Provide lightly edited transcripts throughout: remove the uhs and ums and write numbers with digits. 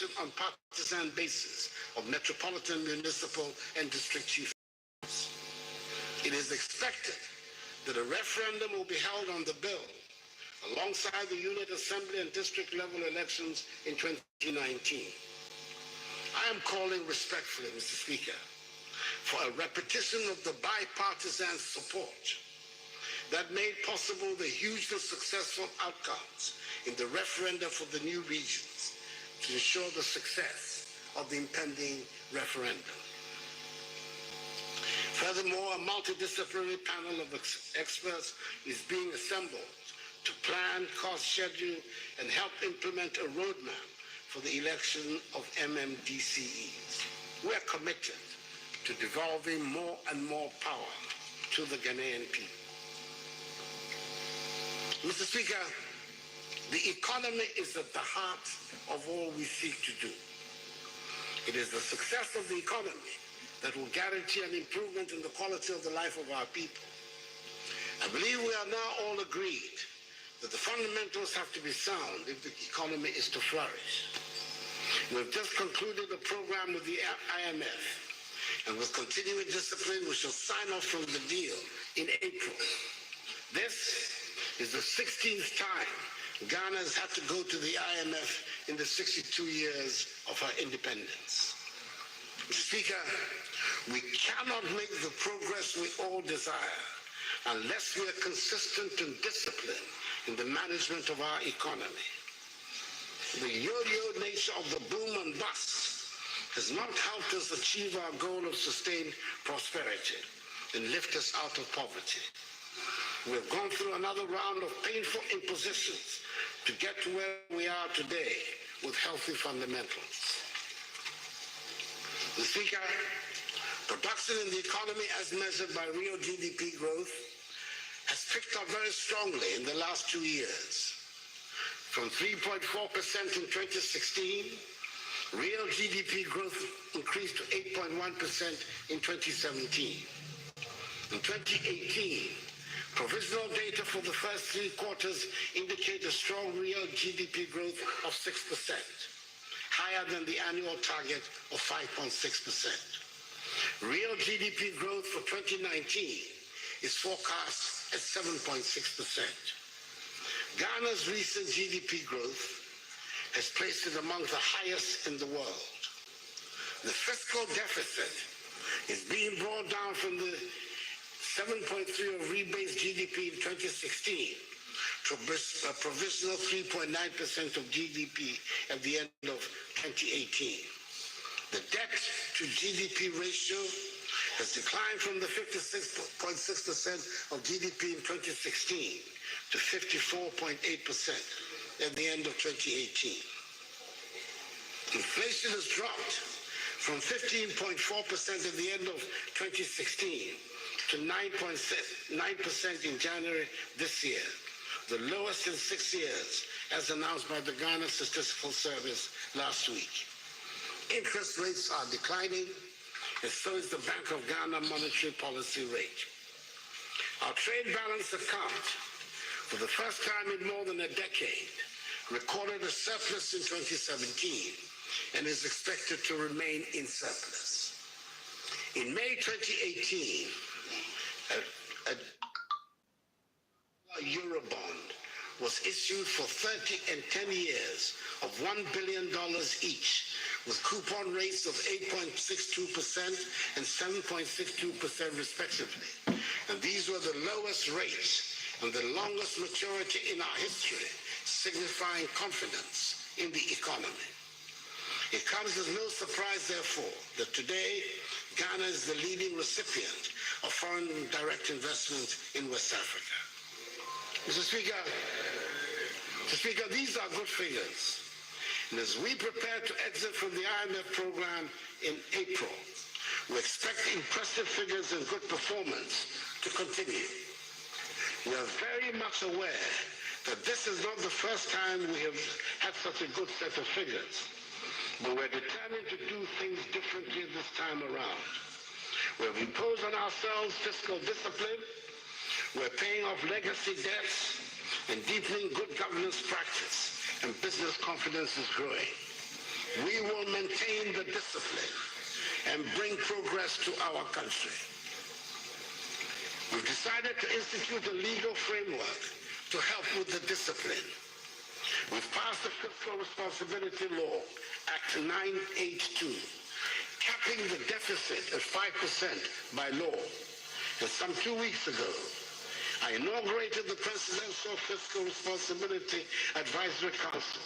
election on partisan basis of metropolitan, municipal, and district chiefs. It is expected that a referendum will be held on the bill alongside the unit assembly and district level elections in 2019. I am calling respectfully, Mr. Speaker, for a repetition of the bipartisan support that made possible the hugely successful outcomes in the referenda for the new regions to ensure the success of the impending referendum. Furthermore, a multidisciplinary panel of experts is being assembled to plan, cost, schedule, and help implement a roadmap for the election of MMDCEs. We are committed to devolving more and more power to the Ghanaian people. Mr. Speaker, the economy is at the heart of all we seek to do. It is the success of the economy that will guarantee an improvement in the quality of the life of our people. I believe we are now all agreed that the fundamentals have to be sound if the economy is to flourish. We've just concluded a program with the IMF, and with continuing discipline, we shall sign off from the deal in April. This is the 16th time Ghana has had to go to the IMF in the 62 years of our independence. Mr. Speaker, we cannot make the progress we all desire unless we are consistent and disciplined in the management of our economy. The yo-yo nature of the boom and bust has not helped us achieve our goal of sustained prosperity and lift us out of poverty. We have gone through another round of painful impositions to get to where we are today with healthy fundamentals. Mr. Speaker, production in the economy as measured by real GDP growth has picked up very strongly in the last 2 years. From 3.4% in 2016, real GDP growth increased to 8.1% in 2017. In 2018, provisional data for the first 3 quarters indicate a strong real GDP growth of 6%, higher than the annual target of 5.6%. Real GDP growth for 2019 is forecast at 7.6%. Ghana's recent GDP growth has placed it among the highest in the world. The fiscal deficit is being brought down from the 7.3 of rebased GDP in 2016 to a provisional 3.9% of GDP at the end of 2018. The debt to GDP ratio has declined from the 56.6% of GDP in 2016 to 54.8% at the end of 2018. Inflation has dropped from 15.4% at the end of 2016 to 9.9% in January this year, the lowest in 6 years, as announced by the Ghana Statistical Service last week. Interest rates are declining, and so is the Bank of Ghana monetary policy rate. Our trade balance account, for the first time in more than a decade, recorded a surplus in 2017 and is expected to remain in surplus. In May 2018, a Eurobond was issued for 30 and 10 years of $1 billion each, with coupon rates of 8.62% and 7.62% respectively. And these were the lowest rates and the longest maturity in our history, signifying confidence in the economy. It comes as no surprise, therefore, that today Ghana is the leading recipient of foreign direct investment in West Africa. Mr. Speaker, these are good figures. And as we prepare to exit from the IMF program in April, we expect impressive figures and good performance to continue. We are very much aware that this is not the first time we have had such a good set of figures, but we're determined to do things differently this time around. We have imposed on ourselves fiscal discipline, we're paying off legacy debts, and deepening good governance practice, and business confidence is growing. We maintain the discipline and bring progress to our country. We've decided to institute a legal framework to help with the discipline. We've passed the Fiscal Responsibility Law, Act 982, capping the deficit at 5% by law. And some 2 weeks ago, I inaugurated the Presidential Fiscal Responsibility Advisory Council,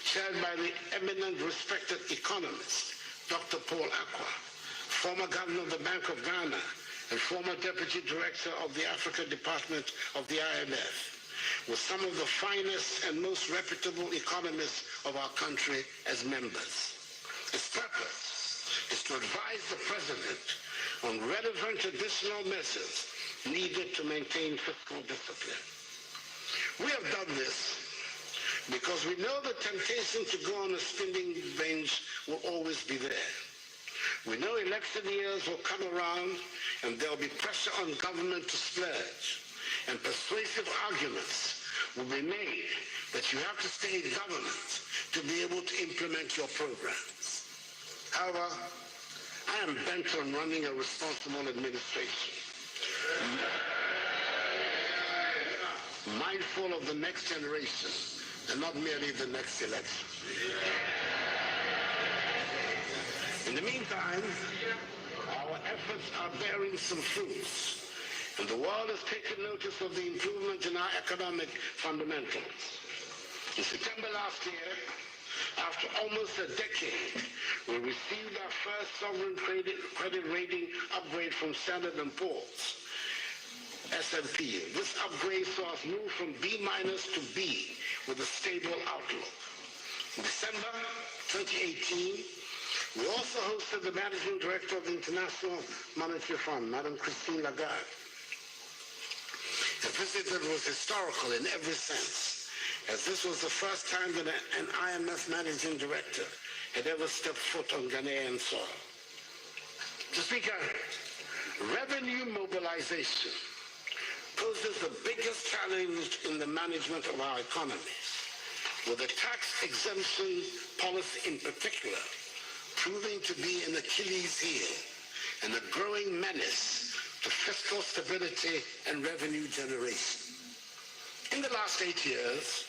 chaired by the eminent respected economist, Dr. Paul Akwa, former governor of the Bank of Ghana and former deputy director of the Africa Department of the IMF, with some of the finest and most reputable economists of our country as members. Its purpose is to advise the President on relevant additional measures needed to maintain fiscal discipline. We have done this because we know the temptation to go on a spending binge will always be there. We know election years will come around and there will be pressure on government to splurge, and persuasive arguments will be made that you have to stay in government to be able to implement your programs. However, I am bent on running a responsible administration, mindful of the next generation and not merely the next election. In the meantime, our efforts are bearing some fruits, and the world has taken notice of the improvement in our economic fundamentals. In September last year, after almost a decade, we received our first sovereign credit rating upgrade from Standard & Poor's, S&P. This upgrade saw us move from B- to B with a stable outlook. In December 2018, we also hosted the Managing Director of the International Monetary Fund, Madam Christine Lagarde. The visit was historical in every sense, as this was the first time that an IMF Managing Director had ever stepped foot on Ghanaian soil. Mr. Speaker, revenue mobilization poses the biggest challenge in the management of our economy, with the tax exemption policy in particular proving to be an Achilles heel and a growing menace to fiscal stability and revenue generation. In the last 8 years,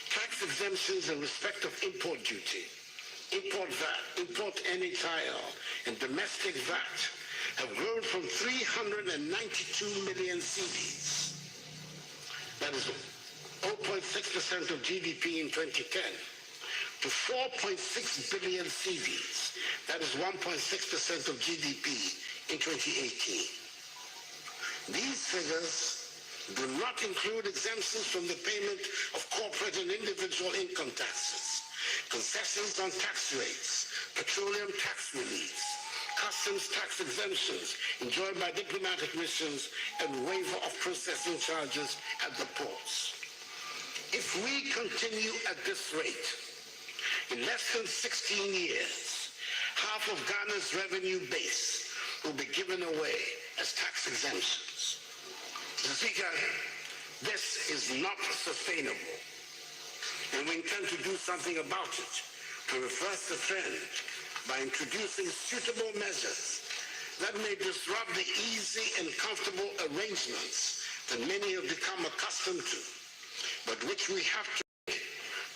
tax exemptions in respect of import duty, import VAT, import NHIL, and domestic VAT have grown from 392 million cedis, that is 0.6% of GDP in 2010, to 4.6 billion cedis, that is 1.6% of GDP in 2018. These figures do not include exemptions from the payment of corporate and individual income taxes, concessions on tax rates, petroleum tax reliefs, customs tax exemptions enjoyed by diplomatic missions, and waiver of processing charges at the ports. If we continue at this rate, in less than 16 years, half of Ghana's revenue base will be given away as tax exemptions. Mr. Speaker, this is not sustainable, and we intend to do something about it to reverse the trend by introducing suitable measures that may disrupt the easy and comfortable arrangements that many have become accustomed to, but which we have to make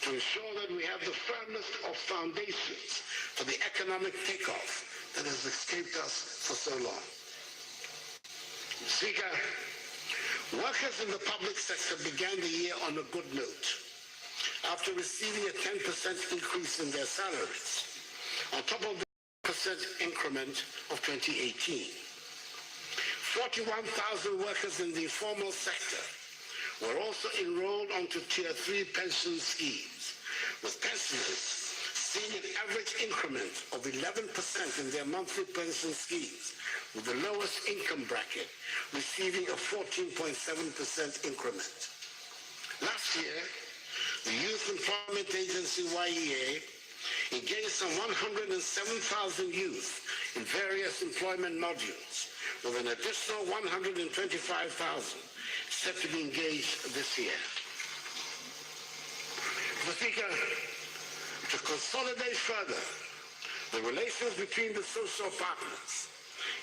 to ensure that we have the firmest of foundations for the economic takeoff that has escaped us for so long. Speaker, workers in the public sector began the year on a good note after receiving a 10% increase in their salaries, on top of the 1% increment of 2018. 41,000 workers in the informal sector were also enrolled onto Tier 3 pension schemes, with pensioners seeing an average increment of 11% in their monthly pension schemes, with the lowest income bracket receiving a 14.7% increment. Last year, the Youth Employment Agency, YEA, engaged some 107,000 youth in various employment modules, with an additional 125,000 set to be engaged this year. Mr. Speaker, to consolidate further The relations between the social partners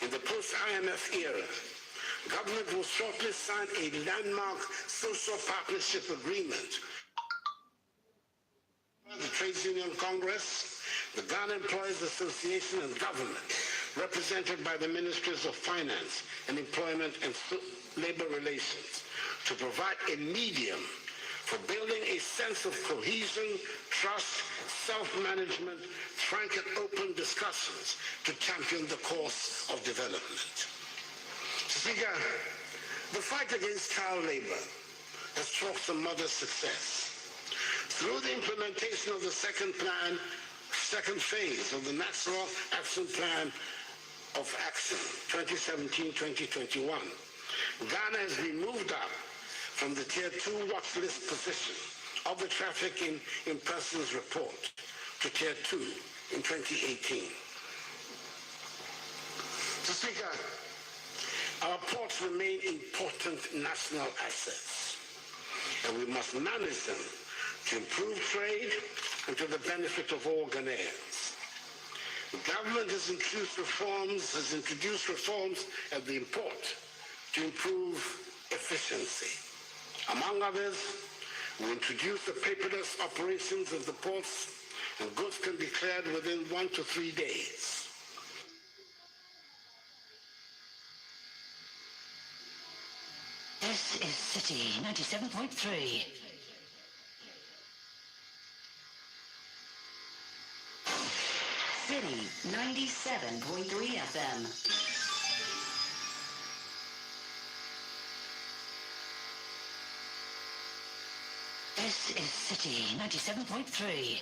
in the post-IMF era, government will shortly sign a landmark social partnership agreement. The Trades Union Congress, the Ghana Employees Association and government, represented by the Ministries of Finance and Employment and Labor Relations, to provide a medium for building a sense of cohesion, trust, self-management, frank and open discussions to champion the course of development. Speaker, the fight against child labor has chalked some modest success. Through the implementation of the second phase of the National Action Plan of Action 2017-2021, Ghana has been moved up from the Tier 2 watch list position of the Trafficking in Persons report to Tier 2 in 2018. So, Speaker, our ports remain important national assets, and we must manage them to improve trade and to the benefit of all Ghanaians. The government has introduced reforms at the port to improve efficiency. Among others, we introduced the paperless operations of the ports, and goods can be cleared within 1 to 3 days. This is City 97.3. City 97.3 FM. This is City 97.3.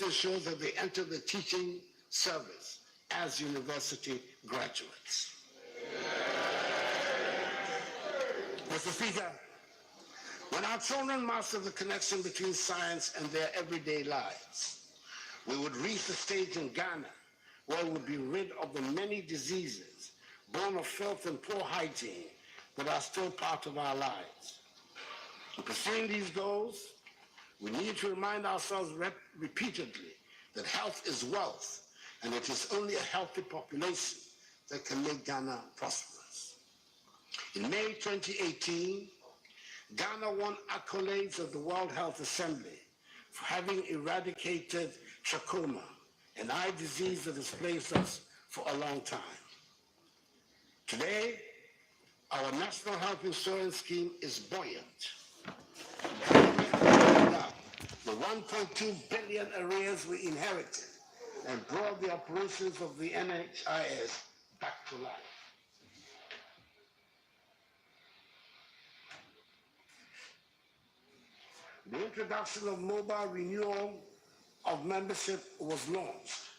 this shows that they enter the teaching service as university graduates. Mr. Speaker, when our children master the connection between science and their everyday lives, we would reach the stage in Ghana where we would be rid of the many diseases born of filth and poor hygiene that are still part of our lives. In pursuing these goals, we need to remind ourselves repeatedly that health is wealth, and it is only a healthy population that can make Ghana prosperous. In May 2018, Ghana won accolades of the World Health Assembly for having eradicated trachoma, an eye disease that has plagued us for a long time. Today, our National Health Insurance Scheme is buoyant. The 1.2 billion arrears we inherited and brought the operations of the NHIS back to life. The introduction of mobile renewal of membership was launched,